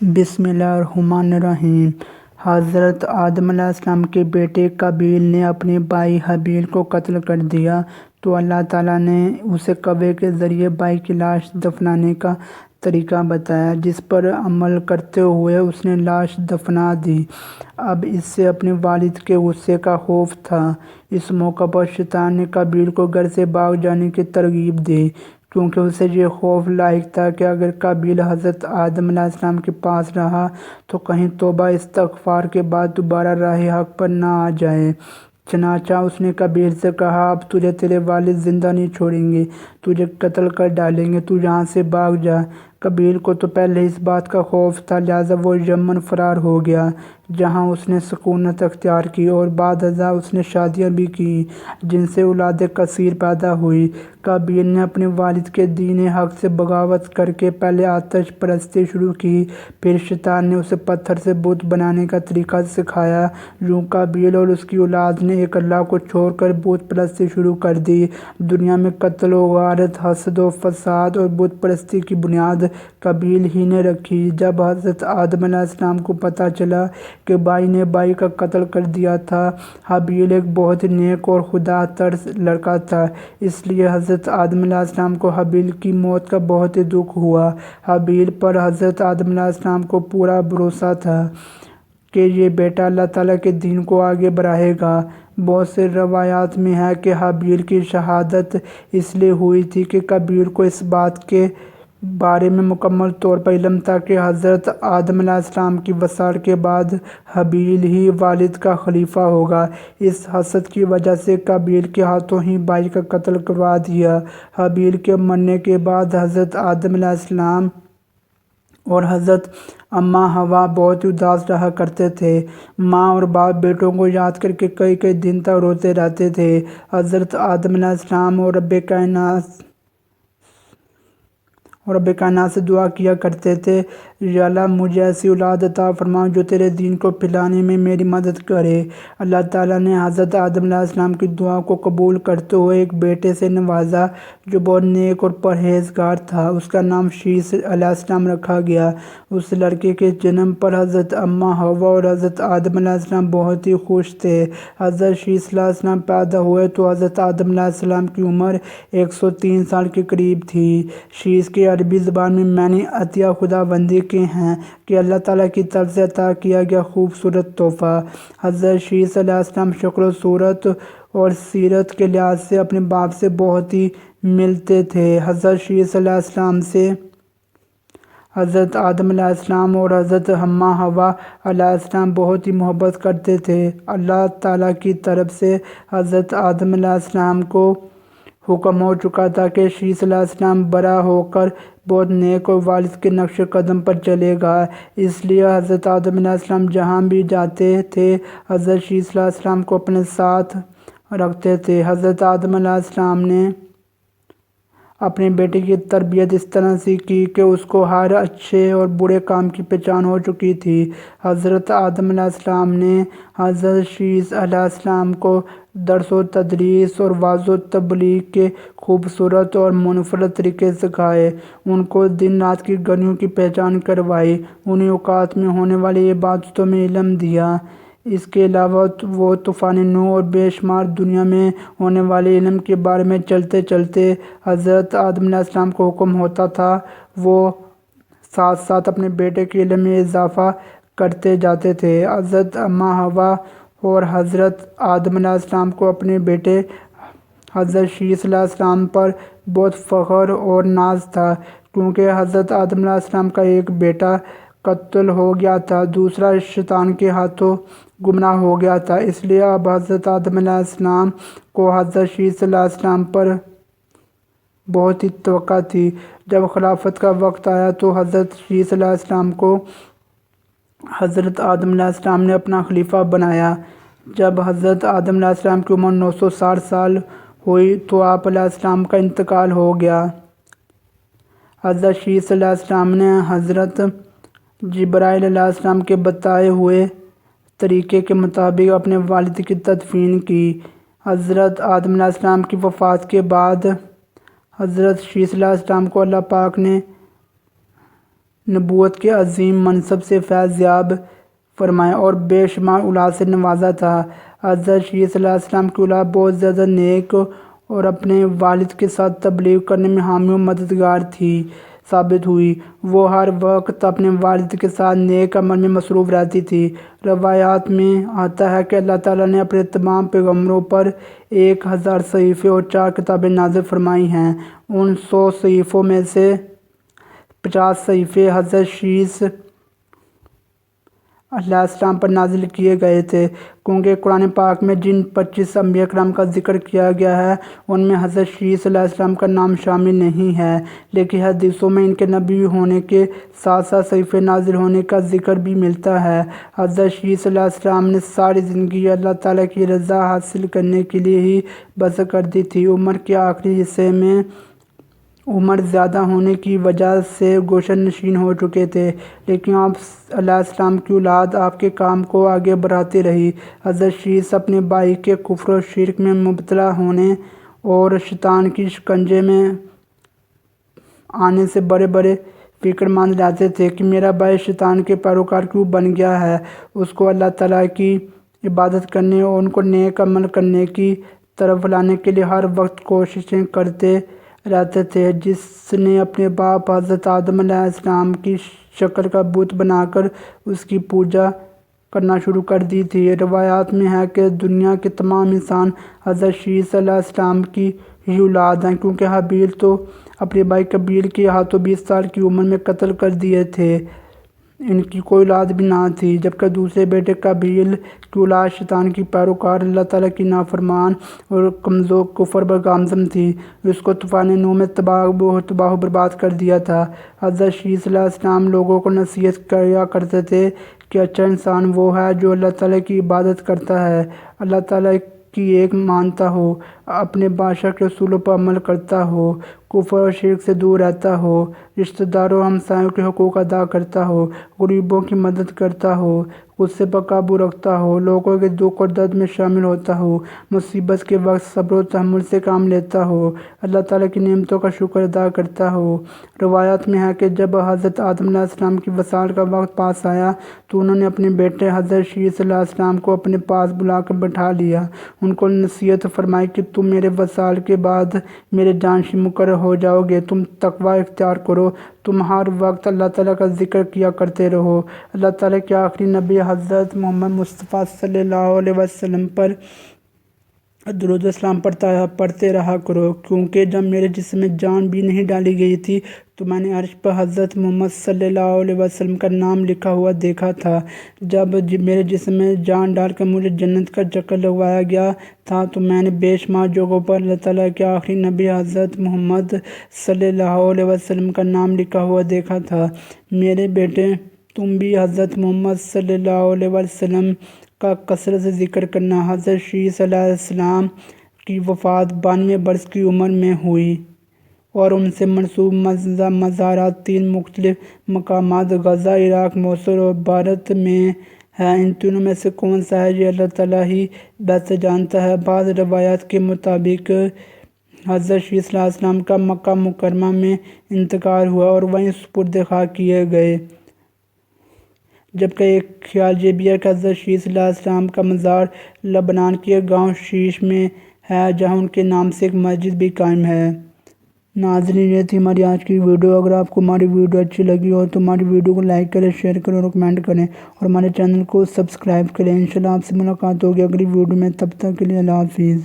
بسم اللہ الرحمن الرحیم۔ حضرت آدم علیہ السلام کے بیٹے قابیل نے اپنے بھائی حابیل کو قتل کر دیا تو اللہ تعالیٰ نے اسے کوے کے ذریعے بھائی کی لاش دفنانے کا طریقہ بتایا، جس پر عمل کرتے ہوئے اس نے لاش دفنا دی۔ اب اس سے اپنے والد کے غصے کا خوف تھا۔ اس موقع پر شیطان نے قابیل کو گھر سے بھاگ جانے کی ترغیب دی، کیونکہ اسے یہ خوف لاحق تھا کہ اگر قابیل حضرت آدم علیہ السلام کے پاس رہا تو کہیں توبہ استغفار کے بعد دوبارہ راہ حق پر نہ آ جائے۔ چنانچہ اس نے قابیل سے کہا، اب تجھے تیرے والد زندہ نہیں چھوڑیں گے، تجھے قتل کر ڈالیں گے، تو یہاں سے بھاگ جا۔ قابیل کو تو پہلے اس بات کا خوف تھا، لہٰذا وہ یمن فرار ہو گیا، جہاں اس نے سکونت اختیار کی اور بعد ازاں اس نے شادیاں بھی کیں، جن سے اولاد کثیر پیدا ہوئی۔ قابیل نے اپنے والد کے دین حق سے بغاوت کر کے پہلے آتش پرستی شروع کی، پھر شیطان نے اسے پتھر سے بت بنانے کا طریقہ سکھایا۔ یوں قابیل اور اس کی اولاد نے ایک اللہ کو چھوڑ کر بت پرستی شروع کر دی۔ دنیا میں قتل و غارت، حسد و فساد اور بت پرستی کی بنیاد قابیل ہی نے رکھی۔ جب حضرت آدم علیہ السلام کو پتہ چلا کہ بھائی نے بھائی کا قتل کر دیا تھا، حابیل ایک بہت نیک اور خدا ترس لڑکا تھا، اس لیے حضرت آدم علیہ السلام کو حابیل کی موت کا بہت ہی دکھ ہوا۔ حابیل پر حضرت آدم علیہ السلام کو پورا بھروسہ تھا کہ یہ بیٹا اللہ تعالیٰ کے دین کو آگے بڑھائے گا۔ بہت سے روایات میں ہے کہ حابیل کی شہادت اس لیے ہوئی تھی کہ قابیل کو اس بات کے بارے میں مکمل طور پر علم تھا کہ حضرت آدم علیہ السلام کی وصال کے بعد حابیل ہی والد کا خلیفہ ہوگا۔ اس حسد کی وجہ سے قابیل کے ہاتھوں ہی بھائی کا قتل کروا دیا۔ حابیل کے مرنے کے بعد حضرت آدم علیہ السلام اور حضرت اماں حوا بہت ہی اداس رہا کرتے تھے۔ ماں اور باپ بیٹوں کو یاد کر کے کئی کئی دن تک روتے رہتے تھے۔ حضرت آدم علیہ السلام اور رب کائنات سے دعا کیا کرتے تھے، یا اللہ مجھے ایسی اولاد عطا فرما جو تیرے دین کو پھیلانے میں میری مدد کرے۔ اللہ تعالیٰ نے حضرت آدم علیہ السلام کی دعا کو قبول کرتے ہوئے ایک بیٹے سے نوازا جو بہت نیک اور پرہیزگار تھا۔ اس کا نام شیث علیہ السلام رکھا گیا۔ اس لڑکے کے جنم پر حضرت اماں حوا اور حضرت آدم علیہ السلام بہت ہی خوش تھے۔ حضرت شیث علیہ السلام پیدا ہوئے تو حضرت آدم علیہ السلام کی عمر 103 سال کے قریب تھی۔ شیث کے عربی زبان میں معنی عطیہ خداوندی کے ہیں کہ اللہ تعالیٰ کی طرف سے عطا کیا گیا خوبصورت تحفہ۔ حضرت شیث علیہ السلام شکل و صورت اور سیرت کے لحاظ سے اپنے باپ سے بہت ہی ملتے تھے۔ حضرت شیث علیہ السلام سے حضرت آدم علیہ السلام اور حضرت اماں حوا علیہ السلام بہت ہی محبت کرتے تھے۔ اللہ تعالیٰ کی طرف سے حضرت آدم علیہ السلام کو حکم ہو چکا تھا کہ شیث علیہ السلام بڑا ہو کر بہت نیک اور والد کے نقش قدم پر چلے گا، اس لیے حضرت آدم علیہ السلام جہاں بھی جاتے تھے حضرت شیث علیہ السلام کو اپنے ساتھ رکھتے تھے۔ حضرت آدم علیہ السلام نے اپنے بیٹے کی تربیت اس طرح سے کی کہ اس کو ہر اچھے اور برے کام کی پہچان ہو چکی تھی۔ حضرت آدم علیہ السلام نے حضرت شیث علیہ السلام کو درس و تدریس اور وعظ و تبلیغ کے خوبصورت اور منفرد طریقے سکھائے، ان کو دن رات کی گھڑیوں کی پہچان کروائی، انہیں اوقات میں ہونے والی عبادتوں میں علم دیا۔ اس کے علاوہ وہ طوفان نوح اور بے شمار دنیا میں ہونے والے علم کے بارے میں چلتے چلتے حضرت آدم علیہ السلام کو حکم ہوتا تھا، وہ ساتھ ساتھ اپنے بیٹے کے علم میں اضافہ کرتے جاتے تھے۔ حضرت اماں حوا اور حضرت آدم علیہ السلام کو اپنے بیٹے حضرت شیث علیہ السلام پر بہت فخر اور ناز تھا، کیونکہ حضرت آدم علیہ السلام کا ایک بیٹا قتل ہو گیا تھا، دوسرا شیطان کے ہاتھوں گمراہ ہو گیا تھا، اس لیے اب حضرت آدم علیہ السلام کو حضرت شیث علیہ السلام پر بہت ہی توقع تھی۔ جب خلافت کا وقت آیا تو حضرت شیث علیہ السلام کو حضرت آدم علیہ السلام نے اپنا خلیفہ بنایا۔ جب حضرت آدم علیہ السلام کی عمر 960 سال ہوئی تو آپ علیہ السلام کا انتقال ہو گیا۔ حضرت شیث علیہ السلام نے حضرت جبرائیل علیہ السلام کے بتائے ہوئے طریقے کے مطابق اپنے والد کی تدفین کی۔ حضرت آدم علیہ السلام کی وفات کے بعد حضرت شیث علیہ السلام کو اللہ پاک نے نبوت کے عظیم منصب سے فیض یاب فرمایا اور بے شمار اولاد سے نوازا تھا۔ حضرت شیعہ صلی اللہ علیہ وسلم کی اولاد بہت زیادہ نیک اور اپنے والد کے ساتھ تبلیغ کرنے میں حامی و مددگار ثابت ہوئی۔ وہ ہر وقت اپنے والد کے ساتھ نیک عمل میں مصروف رہتی تھی۔ روایات میں آتا ہے کہ اللہ تعالیٰ نے اپنے تمام پیغمبروں پر 1000 صحیفے اور 4 کتابیں نازل فرمائی ہیں۔ ان 100 صحیفوں میں سے 50 صحیفے حضرت شیعہ علیہ السلام پر نازل کیے گئے تھے، کیونکہ قرآن پاک میں جن 25 انبیاء کرام کا ذکر کیا گیا ہے ان میں حضرت شیعہ صلی اللہ علیہ وسلم کا نام شامل نہیں ہے، لیکن حدیثوں میں ان کے نبی ہونے کے ساتھ ساتھ صحیفے نازل ہونے کا ذکر بھی ملتا ہے۔ حضرت شیعہ صلی اللہ علیہ وسلم نے ساری زندگی اللہ تعالیٰ کی رضا حاصل کرنے کے لیے ہی بسر کر دی تھی۔ عمر کے آخری حصے میں عمر زیادہ ہونے کی وجہ سے گوشہ نشین ہو چکے تھے، لیکن آپ علیہ السلام کی اولاد آپ کے کام کو آگے بڑھاتی رہی۔ حضرت شیعہ اپنے بھائی کے کفر و شرک میں مبتلا ہونے اور شیطان کی شکنجے میں آنے سے بڑے فکر مند رہتے تھے کہ میرا بھائی شیطان کے پیروکار کیوں بن گیا ہے۔ اس کو اللہ تعالیٰ کی عبادت کرنے اور ان کو نیک عمل کرنے کی طرف لانے کے لیے ہر وقت کوششیں کرتے رہتے تھے۔ جس نے اپنے باپ حضرت آدم علیہ السلام کی شکل کا بت بنا کر اس کی پوجا کرنا شروع کر دی تھی۔ روایات میں ہے کہ دنیا کے تمام انسان حضرت شیعہ صلی اللہ علیہ وسلم کی ہی اولاد ہیں، کیونکہ حابیل تو اپنے بھائی قابیل کے ہاتھوں 20 سال کی عمر میں قتل کر دیے تھے، ان کی کوئی اولاد بھی نہ تھی، جبکہ دوسرے بیٹے قابیل کی اولاد شیطان کی پیروکار اللہ تعالیٰ کی نافرمان اور کمزور کفر پر گامزن تھی۔ اس کو طوفان نوح میں تباہ و برباد کر دیا تھا۔ حضرت شیعہ صلی اللہ علیہ وسلم لوگوں کو نصیحت کیا کرتے تھے کہ اچھا انسان وہ ہے جو اللہ تعالیٰ کی عبادت کرتا ہے، اللہ تعالیٰ کی ایک مانتا ہو، اپنے بادشاہ کے اصولوں پر عمل کرتا ہو، کفر اور شرک سے دور رہتا ہو، رشتہ داروں ہمسایوں کے حقوق ادا کرتا ہو، غریبوں کی مدد کرتا ہو، غصے پر قابو رکھتا ہو، لوگوں کے دکھ اور درد میں شامل ہوتا ہو، مصیبت کے وقت صبر و تحمل سے کام لیتا ہو، اللہ تعالیٰ کی نعمتوں کا شکر ادا کرتا ہو۔ روایات میں ہے کہ جب حضرت آدم علیہ السلام کی وصال کا وقت پاس آیا تو انہوں نے اپنے بیٹے حضرت شیعہ صلی اللہ علیہ وسلم کو اپنے پاس بلا کر بٹھا لیا، ان کو نصیحت فرمائی کہ تم میرے وصال کے بعد میرے جانشین مقرر ہو جاؤ گے، تم تقوی اختیار کرو، تم ہر وقت اللہ تعالیٰ کا ذکر کیا کرتے رہو، اللہ تعالیٰ کے آخری نبی حضرت محمد مصطفیٰ صلی اللہ علیہ وسلم پر درود و سلام پڑھتے رہا کرو، کیونکہ جب میرے جسم میں جان بھی نہیں ڈالی گئی تھی تو میں نے عرش پر حضرت محمد صلی اللہ علیہ وسلم کا نام لکھا ہوا دیکھا تھا۔ جب میرے جسم میں جان ڈال کر مجھے جنت کا چکر لگوایا گیا تھا تو میں نے بے شمار جگہوں پر اللہ تعالیٰ کے آخری نبی حضرت محمد صلی اللہ علیہ وسلم کا نام لکھا ہوا دیکھا تھا۔ میرے بیٹے، تم بھی حضرت محمد صلی اللہ علیہ وسلم کا کثرت سے ذکر کرنا۔ حضرت شیعہ صلی اللہ علیہ وسلم کی وفات 92 برس کی عمر میں ہوئی اور ان سے منسوب مزارات 3 مختلف مقامات غزہ، عراق، موصل اور بھارت میں ہے۔ ان تینوں میں سے کون سا ہے یہ اللہ تعالیٰ ہی بہتر جانتا ہے۔ بعض روایات کے مطابق حضرت شیعہ صلی اللہ علیہ وسلم کا مکہ مکرمہ میں انتقال ہوا اور وہیں سپرد خاک کیے گئے، جبکہ ایک خیال یہ بھی ہے کہ حضرت شیعہ صلی اللہ علیہ وسلم کا مزار لبنان کے گاؤں شیش میں ہے، جہاں ان کے نام سے ایک مسجد بھی قائم ہے۔ ناظرین، یہ تھی ہماری آج کی ویڈیو۔ اگر آپ کو ہماری ویڈیو اچھی لگی ہو تو ہماری ویڈیو کو لائک کریں، شیئر کریں اور کمنٹ کریں اور ہمارے چینل کو سبسکرائب کریں۔ انشاءاللہ آپ سے ملاقات ہوگی اگلی ویڈیو میں، تب تک کے لیے اللہ حافظ۔